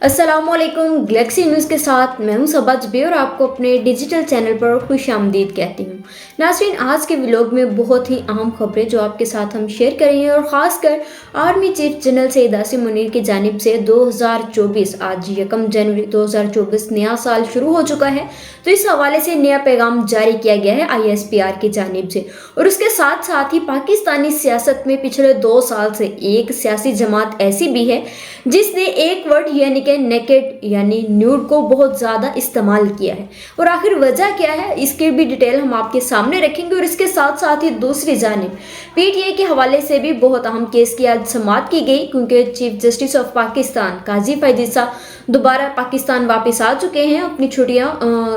अस्सलामुअलैकुम। Galaxy news के साथ मैं हूं सबा जबी और आपको अपने डिजिटल चैनल पर खुश आमदीद कहती हूं। नाज़रीन, आज के व्लॉग में बहुत ही अहम खबरें जो आपके साथ हम शेयर करेंगे और ख़ासकर army chief general Syed Asim Munir की जानिब से 2024 आज 1 जनवरी 2024 नया साल शुरू हो चुका है, तो इस हवाले से नया पैगाम जारी किया गया है ISPR की जानिब से। और उसके साथ साथ ही पाकिस्तानी सियासत में पिछले 2 साल से एक सियासी जमात ऐसी भी है जिसने एक वर्ड यानी कि नेकेड यानी न्यूड को बहुत ज़्यादा इस्तेमाल किया है। और आखिर वजह क्या है, इसकी भी डिटेल हम आपके सामने रखेंगे। और इसके साथ साथ ही दूसरी जानिब PTI के हवाले से भी बहुत अहम केस की आज समाअत की गई, क्योंकि chief justice of Pakistan Qazi Faez ईसा दोबारा पाकिस्तान वापस आ चुके हैं अपनी छुट्टियां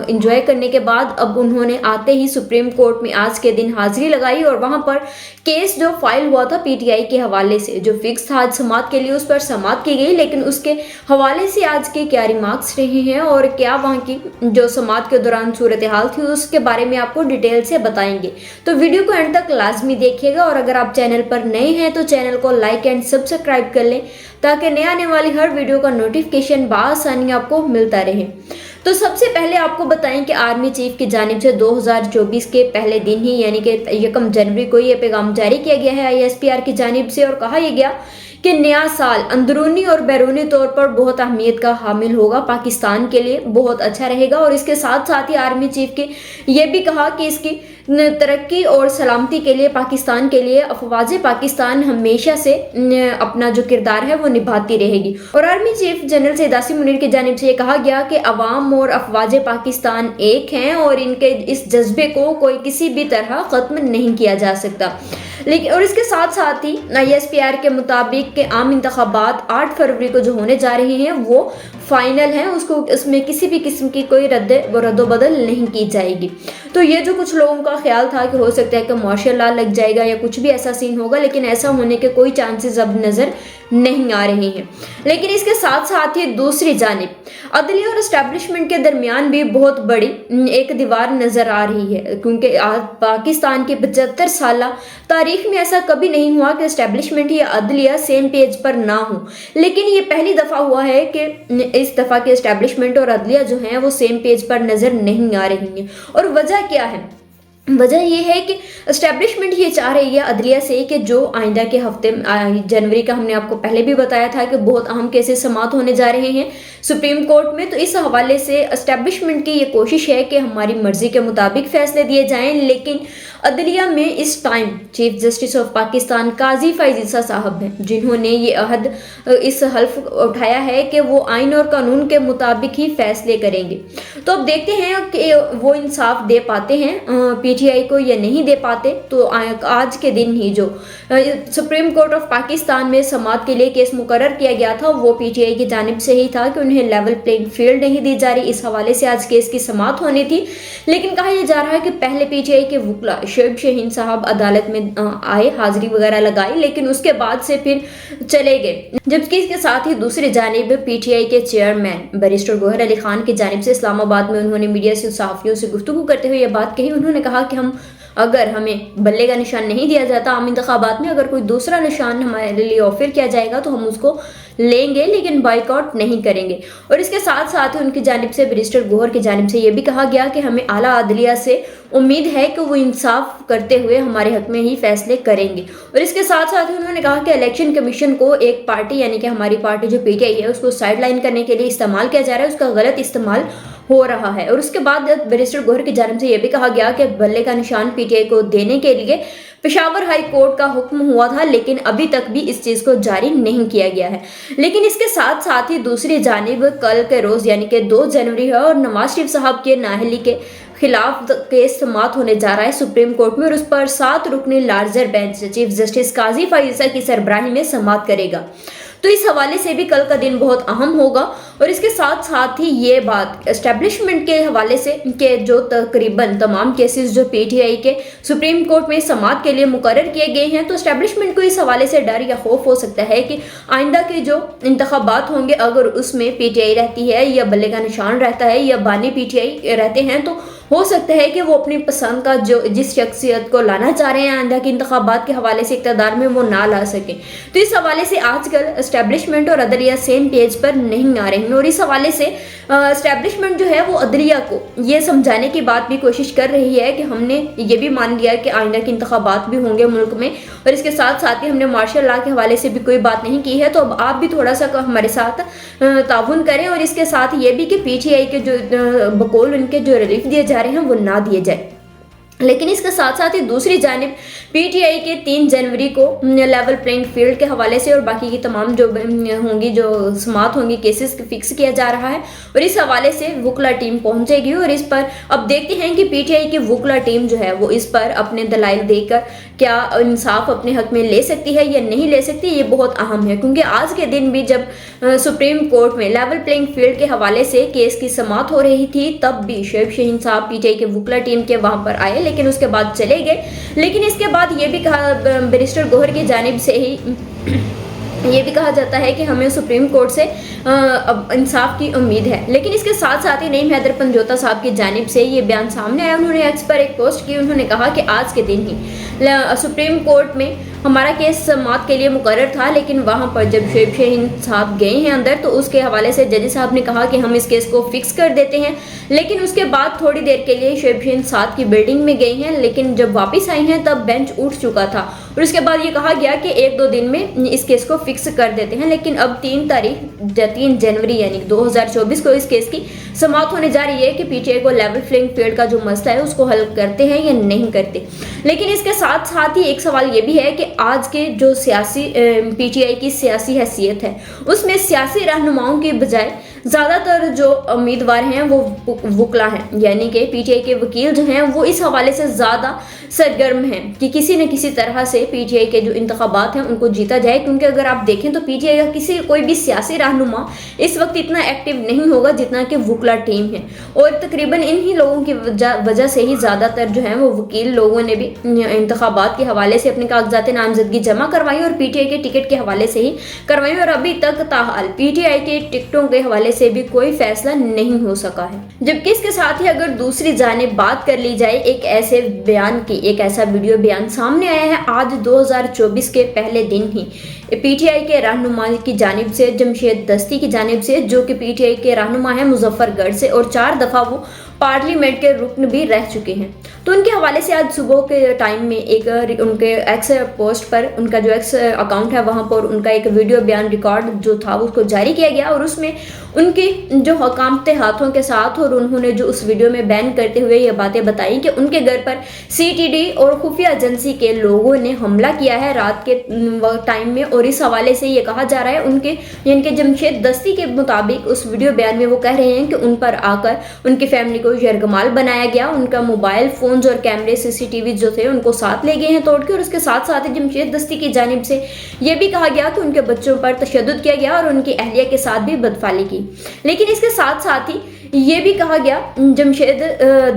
इंजॉय करने के बाद। अब उन्होंने आते ही सुप्रीम कोर्ट में आज के दिन हाजिरी लगाई और वहां पर केस जो फाइल हुआ था PTI के हवाले से जो फिक्स था आज समाअत के लिए, उस पर समाअत की गई। लेकिन उसके हवाले से आज के क्या रिमार्क्स रहे हैं और क्या वहाँ की जो समाअत के दौरान सूरत हाल थी उसके बारे में आपको डिटेल से बताएंगे। तो वीडियो को एंड तक लाजमी देखिएगा और अगर आप चैनल पर नए हैं तो चैनल को लाइक एंड सब्सक्राइब कर लें ताकि नए आने वाली हर वीडियो का नोटिफिकेशन बआसानी आपको मिलता रहे। तो सबसे पहले आपको बताएं कि आर्मी चीफ की जानिब से 2024 के पहले दिन ही यानी कि 1 जनवरी को ये पैगाम जारी किया गया है ISPR की जानिब से और कहा यह गया कि नया साल अंदरूनी और बैरूनी तौर पर बहुत अहमियत का हामिल होगा, पाकिस्तान के लिए बहुत अच्छा रहेगा। और इसके साथ साथ ही आर्मी चीफ के ये भी कहा कि इसकी तरक्की और सलामती के लिए पाकिस्तान के लिए अफवाज पाकिस्तान हमेशा से अपना जो किरदार है वो निभाती रहेगी। और army chief general Syed Asim Munir की जानिब से ये कहा गया कि अवाम और अफवाज पाकिस्तान एक हैं और इनके इस जज्बे को कोई किसी भी तरह ख़त्म नहीं किया जा सकता। लेकिन और इसके साथ साथ ही ISPR के मुताबिक के आम इंतखाबात 8 फरवरी को जो होने जा रहे हैं वो फाइनल है, उसको उसमें किसी भी किस्म की कोई रद्द-बदल नहीं की जाएगी। तो ये जो कुछ लोगों का ख्याल था कि हो सकता है कि मार्शल लॉ लग जाएगा या कुछ भी ऐसा सीन होगा, लेकिन ऐसा होने के कोई चांसेस अब नज़र नहीं आ रहे हैं। लेकिन इसके साथ साथ ही दूसरी जानिब अदलिया और एस्टैब्लिशमेंट के दरमियान भी बहुत बड़ी एक दीवार नज़र आ रही है, क्योंकि पाकिस्तान की 75 साल तारीख में ऐसा कभी नहीं हुआ कि एस्टैब्लिशमेंट या अदलिया सेम पेज पर ना हो। लेकिन ये पहली दफ़ा हुआ है कि इस दफ़ा के एस्टैब्लिशमेंट और अदलिया जो हैं वो सेम पेज पर नज़र नहीं आ रही हैं। और वजह क्या है? वजह यह है कि एस्टैब्लिशमेंट ये चाह रही है अदलिया से कि जो आइंदा के हफ्ते जनवरी का हमने आपको पहले भी बताया था कि बहुत अहम केसेस समाअत होने जा रहे हैं सुप्रीम कोर्ट में, तो इस हवाले से एस्टैब्लिशमेंट की ये कोशिश है कि हमारी मर्जी के मुताबिक फैसले दिए जाएं। लेकिन अदलिया में इस time chief justice of Pakistan Qazi Faez Isa साहब हैं, जिन्होंने ये अहद इस हल्फ उठाया है कि वो आइन और कानून के मुताबिक ही फैसले करेंगे। तो अब देखते हैं कि वो इंसाफ दे पाते हैं PTI को या नहीं दे पाते। तो आज के दिन ही जो सुप्रीम कोर्ट ऑफ पाकिस्तान में समाअत के लिए केस मुकर्रर किया गया था वो PTI की जानिब से ही था कि उन्हें लेवल प्लेइंग फील्ड नहीं दी जा रही। इस हवाले से आज केस की समाअत होनी थी, लेकिन कहा यह जा रहा है कि पहले PTI के वकला शोएब शाहीन साहब अदालत में आए, हाजिरी वगैरह लगाई, लेकिन उसके बाद से फिर चले गए। जबकि इसके साथ ही दूसरी जानिब PTI के चेयरमैन बैरिस्टर गौहर अली खान की जानिब से इस्लामाबाद में उन्होंने मीडिया से सहाफ़ियों से गुफ्तगू करते हुए ये बात कही। उन्होंने कहा कि अगर हमें बल्ले का निशान नहीं दिया जाता आम इंतखाबात में, अगर कोई दूसरा निशान हमारे लिए ऑफर किया जाएगा तो हम उसको लेंगे, लेकिन बाइकआउट नहीं करेंगे। और इसके साथ साथ ही उनकी जानिब से बैरिस्टर गौहर की जानिब से ये भी कहा गया कि हमें आला अदलिया से उम्मीद है कि वो इंसाफ करते हुए हमारे हक में ही फैसले करेंगे। और इसके साथ साथ ही उन्होंने कहा कि इलेक्शन कमीशन को एक पार्टी यानी कि हमारी पार्टी जो PTI है उसको साइड लाइन करने के लिए इस्तेमाल किया जा रहा है, उसका गलत इस्तेमाल हो रहा है। और उसके बाद बैरिस्टर गौहर की जानिब से यह भी कहा गया कि बल्ले का निशान PTI को देने के लिए पेशावर हाई कोर्ट का हुक्म हुआ था, लेकिन अभी तक भी इस चीज़ को जारी नहीं किया गया है। लेकिन इसके साथ साथ ही दूसरी जानिब कल के रोज़ यानी कि 2 जनवरी है और नवाज शरीफ साहब के नाअहली के खिलाफ केस समाअत होने जा रहा है सुप्रीम कोर्ट में और उस पर 7 रुकनी लार्जर बेंच चीफ जस्टिस काजी फैज़ ईसा की सरबराही में समाअत करेगा। तो इस हवाले से भी कल का दिन बहुत अहम होगा। और इसके साथ साथ ही ये बात एस्टैब्लिशमेंट के हवाले से कि जो तकरीबन तमाम केसेस जो PTI के सुप्रीम कोर्ट में समाअत के लिए मुकर्रर किए गए हैं, तो एस्टैब्लिशमेंट को इस हवाले से डर या खौफ हो सकता है कि आइंदा के जो इंतखाबात होंगे अगर उसमें PTI रहती है या बल्ले का निशान रहता है या बानी PTI रहते हैं तो हो सकता है कि वो अपनी पसंद का जो जिस शख्सियत को लाना चाह रहे हैं आइंदा के इंतखाबात के हवाले से इक़्तिदार में वो ना ला सकें। तो इस हवाले से आजकल एस्टेब्लिशमेंट और अदलिया सेम पेज पर नहीं आ रही हैं और इस हवाले से एस्टेब्लिशमेंट जो है वो अदलिया को ये समझाने की बात भी कोशिश कर रही है कि हमने ये भी मान लिया कि आइंदा के इंतखाबात भी होंगे मुल्क में और इसके साथ साथ ही हमने मार्शल लॉ के हवाले से भी कोई बात नहीं की है, तो अब आप भी थोड़ा सा हमारे साथ ताउन करें और इसके साथ ये भी कि पीटीआई के जो बकौल उनके जो रिलीफ दिए जा रहे हैं वो ना दिए जाए। लेकिन इसके साथ साथ ही दूसरी जानिब पीटीआई के 3 जनवरी को लेवल प्लेइंग फील्ड के हवाले से और बाकी की तमाम जो होंगी जो समात होंगी केसेस फिक्स किया जा रहा है और इस हवाले से वकला टीम पहुंचेगी और इस पर अब देखते हैं कि पीटीआई की वकला टीम जो है वो इस पर अपने दलाइल देकर क्या इंसाफ अपने हक में ले सकती है या नहीं ले सकती, ये बहुत अहम है क्योंकि आज के दिन भी जब सुप्रीम कोर्ट में लेवल प्लेइंग फील्ड के हवाले से केस की समात हो रही थी तब भी शोएब शाहीन साहब पीटीआई के वकला टीम के वहां पर आए लेकिन उसके बाद चले गए। लेकिन इसके बाद ये भी कहा बैरिस्टर गौहर की जानिब से ही ये भी कहा जाता है कि हमें सुप्रीम कोर्ट से अब इंसाफ की उम्मीद है। लेकिन इसके साथ साथ ही नईम हैदर पंजोता साहब की जानिब से ये बयान सामने आया, उन्होंने एक्स पर एक पोस्ट की, उन्होंने कहा कि आज के दिन ही सुप्रीम कोर्ट में हमारा केस समात के लिए मुकर्रर था लेकिन वहाँ पर जब शोएब शाहीन साहब गए हैं अंदर तो उसके हवाले से जज साहब ने कहा कि हम इस केस को फिक्स कर देते हैं। लेकिन उसके बाद थोड़ी देर के लिए शोएब शाहीन साहब की बिल्डिंग में गई हैं लेकिन जब वापस आई हैं तब बेंच उठ चुका था और उसके बाद ये कहा गया कि 1-2 दिन में इस केस को फिक्स कर देते हैं। लेकिन अब 3 जनवरी यानी 2024 को इस केस की समात होने जा रही है कि पीटीआई को लेवल प्लेइंग फील्ड का जो मसला है उसको हल करते हैं या नहीं करते। लेकिन इसके साथ साथ ही एक सवाल ये भी है कि आज के जो सियासी पीटीआई की सियासी हैसियत है उसमें सियासी रहनुमाओं के बजाय ज़्यादातर जो उम्मीदवार हैं वो वकला हैं, यानी कि पीटीआई के वकील जो हैं वो इस हवाले से ज़्यादा सरगर्म हैं कि किसी न किसी तरह से पीटीआई के जो इंतखाबात हैं उनको जीता जाए। क्योंकि अगर आप देखें तो पीटीआई का कोई भी सियासी रहनुमा इस वक्त इतना एक्टिव नहीं होगा जितना कि वकला टीम है और तकरीबन इन्हीं लोगों की वजह से ही ज़्यादातर जो है वो वकील लोगों ने भी इंतखाबात के हवाले से अपने कागजात नामजदगी जमा करवाई और पीटीआई के टिकट के हवाले से ही करवाई और अभी तक ताहाल पीटीआई के टिकटों के हवाले से भी कोई फैसला नहीं हो सका है। जबकि इसके साथ ही अगर दूसरी जानिब बात कर ली जाए एक ऐसे बयान की, एक ऐसा वीडियो बयान सामने आया है आज 2024 के पहले दिन ही पीटीआई के रहनुमा की जानिब से, जमशेद दस्ती की जानिब से, जो कि पीटीआई के रहनुमा है मुजफ्फरगढ़ से और 4 दफ़ा वो पार्लियामेंट के रुकन भी रह चुके हैं। तो उनके हवाले से आज सुबह के टाइम में एक उनके एक्स पोस्ट पर, उनका जो एक्स अकाउंट है वहाँ पर उनका एक वीडियो बयान रिकॉर्ड जो था उसको जारी किया गया और उसमें उनकी जो कांपते हाथों के साथ और उन्होंने जो उस वीडियो में बैन करते हुए ये बातें बताई कि उनके घर पर सीटीडी और खुफिया एजेंसी के लोगों ने हमला किया है रात के टाइम में और इस हवाले से ये कहा जा रहा है उनके जमशेद दस्ती के मुताबिक उस वीडियो बयान में वो कह रहे हैं कि उन पर आकर उनकी फैमिली को यरगमाल बनाया गया, उनका मोबाइल फोन्स और कैमरे सीसीटीवी जो थे उनको साथ ले गए हैं तोड़ के और उसके साथ साथ ही जमशेद दस्ती की जानिब से ये भी कहा गया कि उनके बच्चों पर तशद्दुद किया गया और उनकी अहलिया के साथ भी बदफाली की। लेकिन इसके साथ साथ ही ये भी कहा गया जमशेद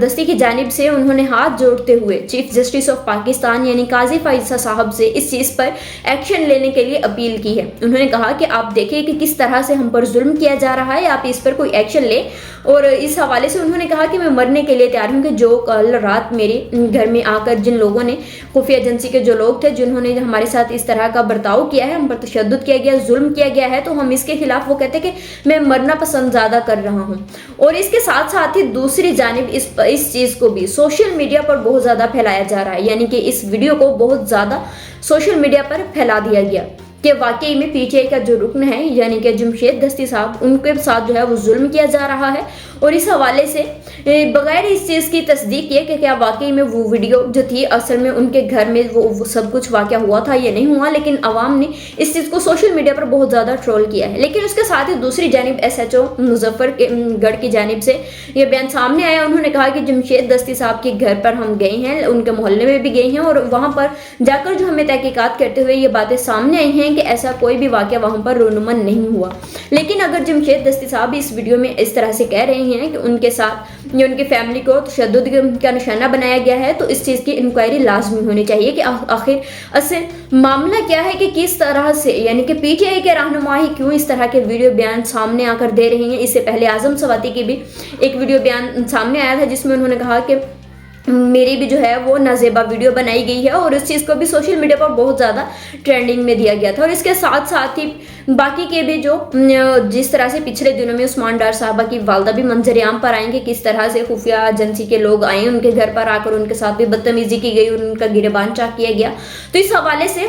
दस्ती की जानिब से, उन्होंने हाथ जोड़ते हुए चीफ जस्टिस ऑफ पाकिस्तान यानी काजी फाइजा साहब से इस चीज़ पर एक्शन लेने के लिए अपील की है। उन्होंने कहा कि आप देखिए कि किस तरह से हम पर जुल्म किया जा रहा है, आप इस पर कोई एक्शन ले। और इस हवाले से उन्होंने कहा कि मैं मरने के लिए तैयार हूँ कि जो कल रात मेरे घर में आकर जिन लोगों ने, खुफिया एजेंसी के जो लोग थे जिन्होंने हमारे साथ इस तरह का बर्ताव किया है, हम पर तशद्दुद किया गया, जुल्म किया गया है, तो हम इसके खिलाफ, वो कहते कि मैं मरना पसंद ज़्यादा कर रहा हूँ। और इसके साथ साथ ही दूसरी जानिब इस चीज़ को भी सोशल मीडिया पर बहुत ज़्यादा फैलाया जा रहा है, यानी कि इस वीडियो को बहुत ज़्यादा सोशल मीडिया पर फैला दिया गया कि वाकई में पीटीआई का जो रुकन है यानी कि जमशेद दस्ती साहब, उनके साथ जो है वो जुल्म किया जा रहा है। और इस हवाले से बगैर इस चीज़ की तस्दीक किए कि क्या वाकई में वो वीडियो जो थी असल में उनके घर में वो सब कुछ वाक़या हुआ था या नहीं हुआ, लेकिन अवाम ने इस चीज़ को सोशल मीडिया पर बहुत ज़्यादा ट्रोल किया है। लेकिन उसके साथ ही दूसरी जानिब SHO मुजफ्फरगढ़ की जानिब से ये बयान सामने आया। उन्होंने कहा कि जमशेद दस्ती साहब के घर पर हम गए हैं, उनके मोहल्ले में भी गए हैं और वहाँ पर जाकर जो हमें तहकीकात करते हुए ये बातें सामने आई हैं हैं कि ऐसा कोई भी वाक़या वहाँ पर रोनुमा नहीं हुआ। लेकिन अगर जमशेद दस्ती साहब इस वीडियो में इस तरह से कह रहे हैं कि उनके साथ या उनकी फैमिली को तशद्दुद का निशाना बनाया गया है, तो इस चीज़ की इंक्वायरी लाजमी होनी चाहिए कि आखिर असल मामला क्या है, कि किस तरह से यानी कि पीटीआई के रहनुमा ही क्यों इस तरह के वीडियो बयान सामने आकर दे रही हैं। इससे पहले आज़म सवाती की भी एक वीडियो बयान सामने आया था जिसमें उन्होंने कहा कि मेरी भी जो है वो नाजेबा वीडियो बनाई गई है, और उस चीज़ को भी सोशल मीडिया पर बहुत ज़्यादा ट्रेंडिंग में दिया गया था। और इसके साथ साथ ही बाकी के भी जो जिस तरह से पिछले दिनों में उस्मान डार साहबा की वालदा भी मंजर-ए-आम पर आएंगे, किस तरह से खुफिया एजेंसी के लोग आए उनके घर पर आकर उनके साथ भी बदतमीजी की गई, उनका गिरबान चाक किया गया। तो इस हवाले से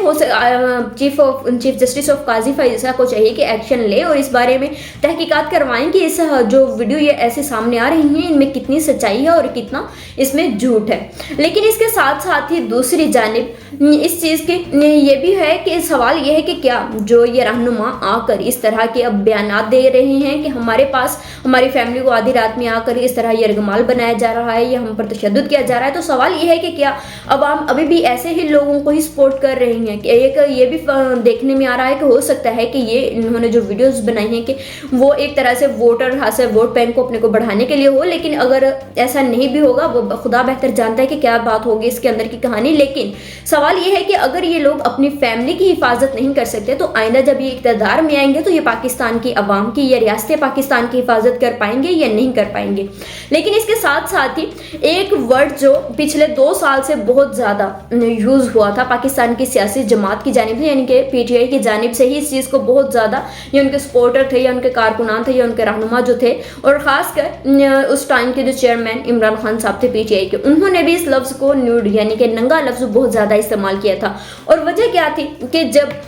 चीफ जस्टिस ऑफ काजी फैज़ा को चाहिए कि एक्शन ले और इस बारे में तहकीकात करवाएं कि इस जो वीडियो ये ऐसे सामने आ रही हैं इनमें कितनी सच्चाई है और कितना इसमें झूठ है। लेकिन इसके साथ साथ ही दूसरी जानिब इस चीज़ की ये भी है कि सवाल ये है कि क्या जो ये रहनुमा आकर इस तरह के अब बयानात दे रहे हैं कि हमारे पास हमारी फैमिली को आधी रात में आकर इस तरह यरगमाल बनाया जा रहा है या हम पर तशद्दुद किया जा रहा है, तो सवाल ये है कि क्या अवाम अभी भी ऐसे ही लोगों को ही सपोर्ट कर रही हैं। कि एक ये भी देखने में आ रहा है कि हो सकता है कि ये इन्होंने जो वीडियोस बनाई हैं कि वो एक तरह से वोटर हासिल वोट बैंक को अपने को बढ़ाने के लिए हो, लेकिन अगर ऐसा नहीं भी होगा, वो खुदा बेहतर जानता है कि क्या बात होगी इसके अंदर की कहानी। लेकिन सवाल ये है कि अगर ये लोग अपनी फैमिली की हिफाजत नहीं कर सकते, तो आइंदा जब ये इक़्तिदार में आएंगे तो ये पाकिस्तान की अवाम की या रियासत पाकिस्तान की हिफाजत कर पाएंगे या नहीं कर पाएंगे। लेकिन इसके साथ साथ ही एक वर्ड जो पिछले 2 साल से बहुत ज़्यादा यूज़ हुआ था पाकिस्तान की सियासी जमात की जानिब से, यानी कि पीटीआई की जानिब से ही इस चीज़ को बहुत ज़्यादा या उनके सपोर्टर थे या उनके कारकुनान थे या उनके रहनुमा जो थे, और ख़ासकर उस टाइम के जो चेयरमैन इमरान खान साहब थे पीटीआई के, उन्होंने भी इस लफ्ज़ को न्यूड यानी कि नंगा लफ्ज़ बहुत ज़्यादा इस्तेमाल किया था। और वजह क्या थी कि जब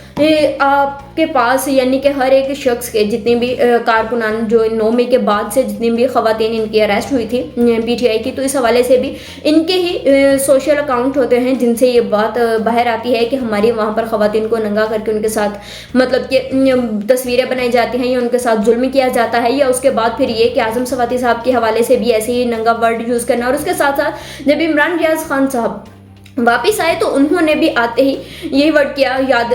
आपके पास यानी कि हर एक शख्स के जितने भी कारकुनान जो 9 मई के बाद से जितनी भी ख़वातीन इनकी अरेस्ट हुई थी पीटीआई की, तो इस हवाले से भी इनके ही सोशल अकाउंट होते हैं जिनसे ये बात बाहर आती है कि हमारी वहाँ पर ख़वातीन को नंगा करके उनके साथ मतलब कि तस्वीरें बनाई जाती हैं या उनके साथ जुल्म किया जाता है। या उसके बाद फिर ये कि आज़म सवाती साहब के हवाले से भी ऐसे ही नंगा वर्ड यूज़ करना। और उसके साथ साथ जब इमरान रियाज खान साहब वापिस आए तो उन्होंने भी आते ही यही वर्ड किया, याद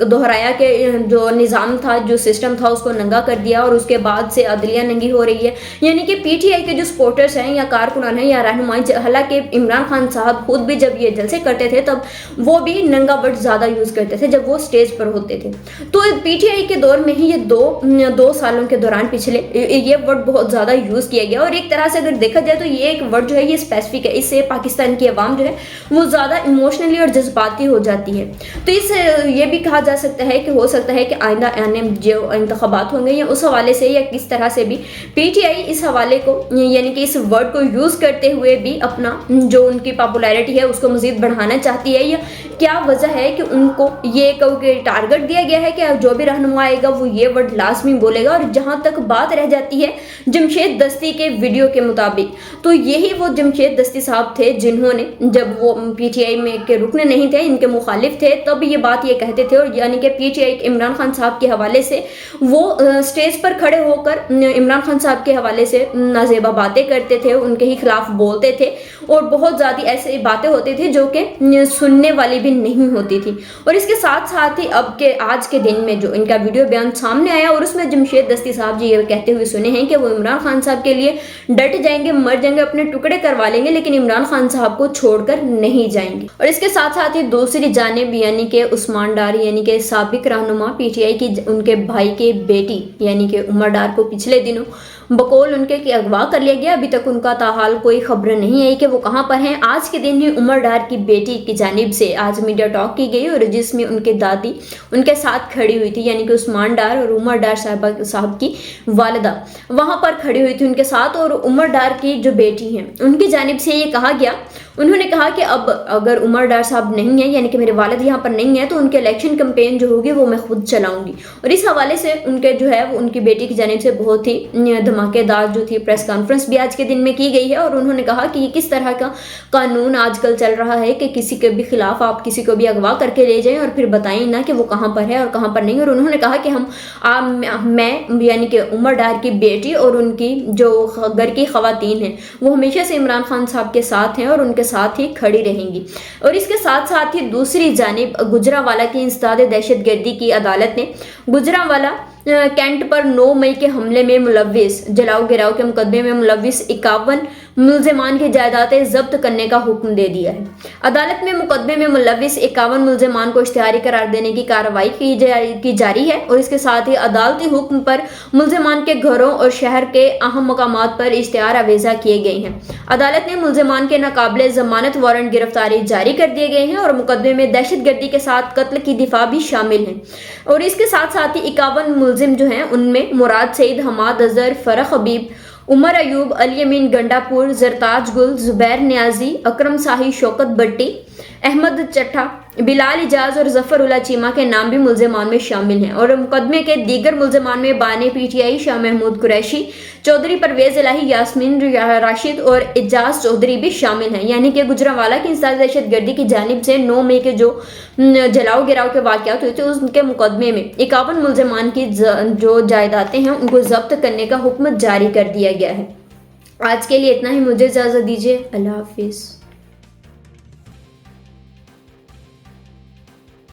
दोहराया कि जो निज़ाम था जो सिस्टम था उसको नंगा कर दिया और उसके बाद से अदलिया नंगी हो रही है। यानी कि पीटीआई के जो सपोर्टर्स हैं या कारकुनान हैं या रहनुमाई, हालांकि इमरान खान साहब खुद भी जब ये जलसे करते थे तब वो भी नंगा वर्ड ज़्यादा यूज़ करते थे जब वो स्टेज पर होते थे। तो पीटीआई के दौर में ही ये दो सालों के दौरान पिछले ये वर्ड बहुत ज़्यादा यूज़ किया गया। और एक तरह से अगर देखा जाए तो ये एक वर्ड जो है ये स्पेसिफिक है, इससे पाकिस्तान की आवाम जो है वो ज़्यादा इमोशनली और जज्बाती हो जाती है। तो इस ये भी कहा जा सकता है कि हो सकता है कि आइंदा आने जो इंतखाबात होंगे या उस हवाले से या किस तरह से भी पीटीआई इस हवाले को यानी कि इस वर्ड को यूज़ करते हुए भी अपना जो उनकी पॉपुलैरिटी है उसको मज़ीद बढ़ाना चाहती है। या क्या वजह है कि उनको ये टारगेट दिया गया है कि जो भी रहनुमा आएगा वो ये वर्ड लाजमी बोलेगा। और जहाँ तक बात रह जाती है जमशेद दस्ती के वीडियो के मुताबिक, तो यही वो जमशेद दस्ती साहब थे जिन्होंने जब वो पीटीआई में के रुकने नहीं थे, इनके मुखालिफ थे, तब ये बात ये कहते थे। और यानी कि पीटीआई इमरान खान साहब के हवाले से वो स्टेज पर खड़े होकर इमरान खान साहब के हवाले से नाजेबा बातें करते थे, उनके ही खिलाफ बोलते थे और बहुत ज़्यादा ऐसी बातें होती थी जो कि सुनने वाली भी नहीं होती थी। और इसके साथ साथ ही अब के आज के दिन में जो इनका वीडियो बयान सामने आया और उसमें जमशेद दस्ती साहब जी ये कहते हुए सुने हैं कि वो इमरान खान साहब के लिए डट जाएंगे, मर जाएंगे, अपने टुकड़े करवा लेंगे, लेकिन इमरान खान साहब को छोड़कर नहीं जाएंगे। और इसके साथ साथ ही दूसरी जानिब यानी कि उस्मान डार यानी कि साबिक रहनुमा पीटीआई की उनके भाई के बेटी यानी कि उमर डार को पिछले दिनों बकौल उनके कि अगवा कर लिया गया। अभी तक उनका ताहाल कोई खबर नहीं आई कि वो कहाँ पर हैं। आज के दिन ही उमर डार की बेटी की जानिब से आज मीडिया टॉक की गई और जिसमें उनके दादी उनके साथ खड़ी हुई थी, यानी कि उस्मान डार और उमर डार साहब की वालिदा वहाँ पर खड़ी हुई थी उनके साथ। और उमर डार की जो बेटी हैं उनकी जानिब से ये कहा गया, उन्होंने कहा कि अब अगर उमर डार साहब नहीं है यानी कि मेरे वालिद यहाँ पर नहीं है तो उनके इलेक्शन कैंपेन जो होगी वो मैं खुद चलाऊंगी। और इस हवाले से उनके जो है वो उनकी बेटी की जानिब से बहुत ही धमाकेदार जो थी प्रेस कॉन्फ्रेंस भी आज के दिन में की गई है। और उन्होंने कहा कि ये किस तरह का कानून आजकल चल रहा है कि किसी के भी खिलाफ आप किसी को भी अगवा करके ले जाएं और फिर बताएं ना कि वो कहाँ पर है और कहाँ पर नहीं। और उन्होंने कहा कि मैं यानी कि उमर डार की बेटी और उनकी जो घर की खवातीन हैं वो हमेशा से इमरान खान साहब के साथ हैं और उनके साथ ही खड़ी रहेंगी। और इसके साथ साथ ही दूसरी जानिब गुजरांवाला की इंसदाद दहशतगर्दी की अदालत ने गुजरांवाला कैंट पर 9 मई के हमले में मुलव्विस जलाओ गिराओ के मुकदमे में मुलव्विस 51 मुल्जिमान की जायदादें जब्त करने का हुक्म दे दिया है। अदालत में मुकदमे में मुलव्विस 51 मुल्जिमान को इश्तिहारी करार देने की कार्रवाई की जारी है और इसके साथ ही अदालती हुक्म पर मुल्जिमान के घरों और शहर के अहम मकामात पर इश्तिहार अवेजा किए गए हैं। अदालत ने मुल्जिमान के नाकाबिले जमानत वारंट गिरफ्तारी जारी कर दिए गए हैं और मुकदमे में दहशतगर्दी के साथ कत्ल की दिफा भी शामिल है। और इसके साथ साथ ही 51 मुल्जिम जो हैं उनमें मुराद सईद, हमाद अजहर, फरख हबीब, उमर अयूब, अली अमीन गंडापुर, जरताज गुल, जुबैर न्याजी, अकरम शाही, शौकत भट्टी, अहमद चट्टा, बिलाल इजाज और जफर उल्ला चीमा के नाम भी मुल्जिमान में शामिल हैं। और मुकदमे के दीगर मुल्जिमान में बानी पीटीआई शाह महमूद कुरैशी, चौधरी परवेज इलाही, यास्मीन राशिद और एजाज चौधरी भी शामिल हैं। यानी कि गुजरांवाला की इंसदाद दहशतगर्दी की जानिब से 9 मई के जो जलाओ गिराओ के वाक़यात हुए थे उनके मुकदमे में 51 मुल्जिमान की जो जायदादें हैं उनको जब्त करने का हुक्म जारी कर दिया गया है। आज के लिए इतना ही, मुझे इजाज़त दीजिए। अल्लाह हाफिज़।